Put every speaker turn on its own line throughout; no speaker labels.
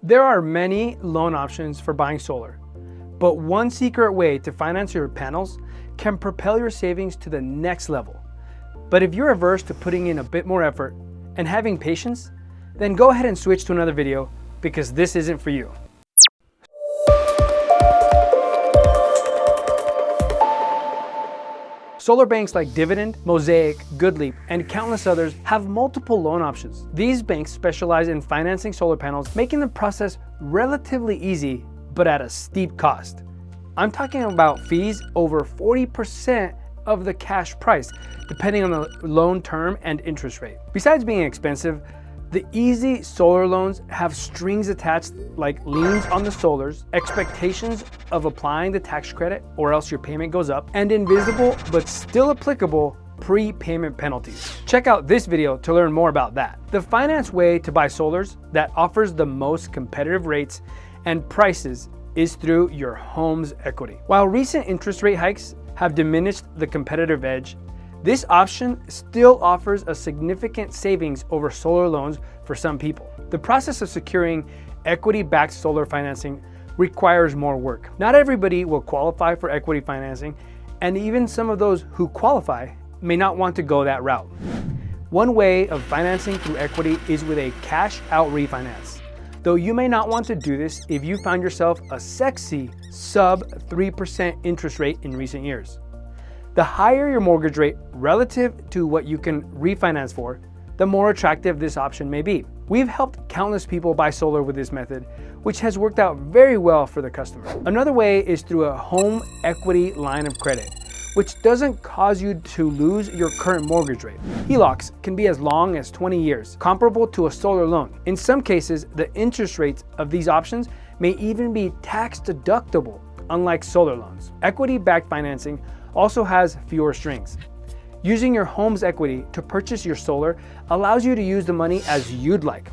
There are many loan options for buying solar, but one secret way to finance your panels can propel your savings to the next level. But if you're averse to putting in a bit more effort and having patience, then go ahead and switch to another video because this isn't for you. Solar banks like Dividend, Mosaic, GoodLeap, and countless others have multiple loan options. These banks specialize in financing solar panels, making the process relatively easy, but at a steep cost. I'm talking about fees over 40% of the cash price, depending on the loan term and interest rate. Besides being expensive, the easy solar loans have strings attached like liens on the solars, expectations of applying the tax credit or else your payment goes up, and invisible but still applicable prepayment penalties. Check out this video to learn more about that. The finance way to buy solars that offers the most competitive rates and prices is through your home's equity. While recent interest rate hikes have diminished the competitive edge, this option still offers a significant savings over solar loans for some people. The process of securing equity-backed solar financing requires more work. Not everybody will qualify for equity financing, and even some of those who qualify may not want to go that route. One way of financing through equity is with a cash-out refinance, though you may not want to do this if you find yourself a sexy sub 3% interest rate in recent years. The higher your mortgage rate relative to what you can refinance for, the more attractive this option may be. We've helped countless people buy solar with this method, which has worked out very well for the customer. Another way is through a home equity line of credit, which doesn't cause you to lose your current mortgage rate. HELOCs can be as long as 20 years, comparable to a solar loan. In some cases, the interest rates of these options may even be tax deductible, unlike solar loans. Equity-backed financing also has fewer strings. Using your home's equity to purchase your solar allows you to use the money as you'd like.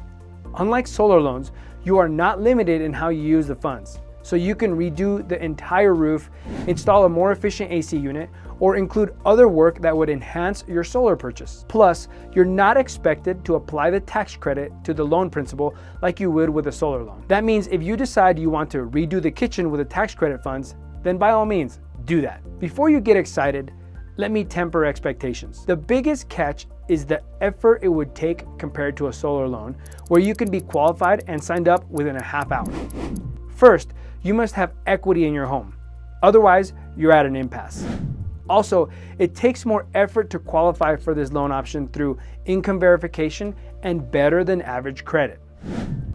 Unlike solar loans, you are not limited in how you use the funds. So you can redo the entire roof, install a more efficient AC unit, or include other work that would enhance your solar purchase. Plus, you're not expected to apply the tax credit to the loan principal like you would with a solar loan. That means if you decide you want to redo the kitchen with the tax credit funds, then by all means, do that. Before you get excited, let me temper expectations. The biggest catch is the effort it would take compared to a solar loan, where you can be qualified and signed up within a half hour. First, you must have equity in your home. Otherwise, you're at an impasse. Also, it takes more effort to qualify for this loan option through income verification and better than average credit.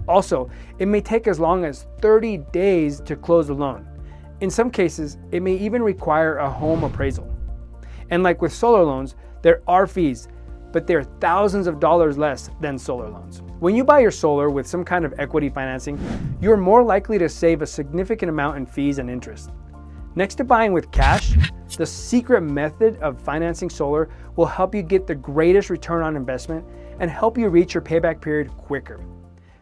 Also, it may take as long as 30 days to close the loan. In some cases, it may even require a home appraisal. And like with solar loans, there are fees, but they're thousands of dollars less than solar loans. When you buy your solar with some kind of equity financing, you're more likely to save a significant amount in fees and interest. Next to buying with cash, the secret method of financing solar will help you get the greatest return on investment and help you reach your payback period quicker.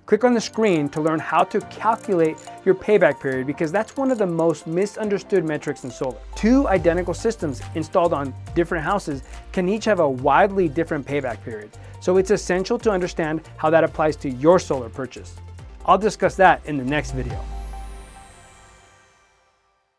Click on the screen to learn how to calculate your payback period, because that's one of the most misunderstood metrics in solar. Two identical systems installed on different houses can each have a widely different payback period, so it's essential to understand how that applies to your solar purchase. I'll discuss that in the next video.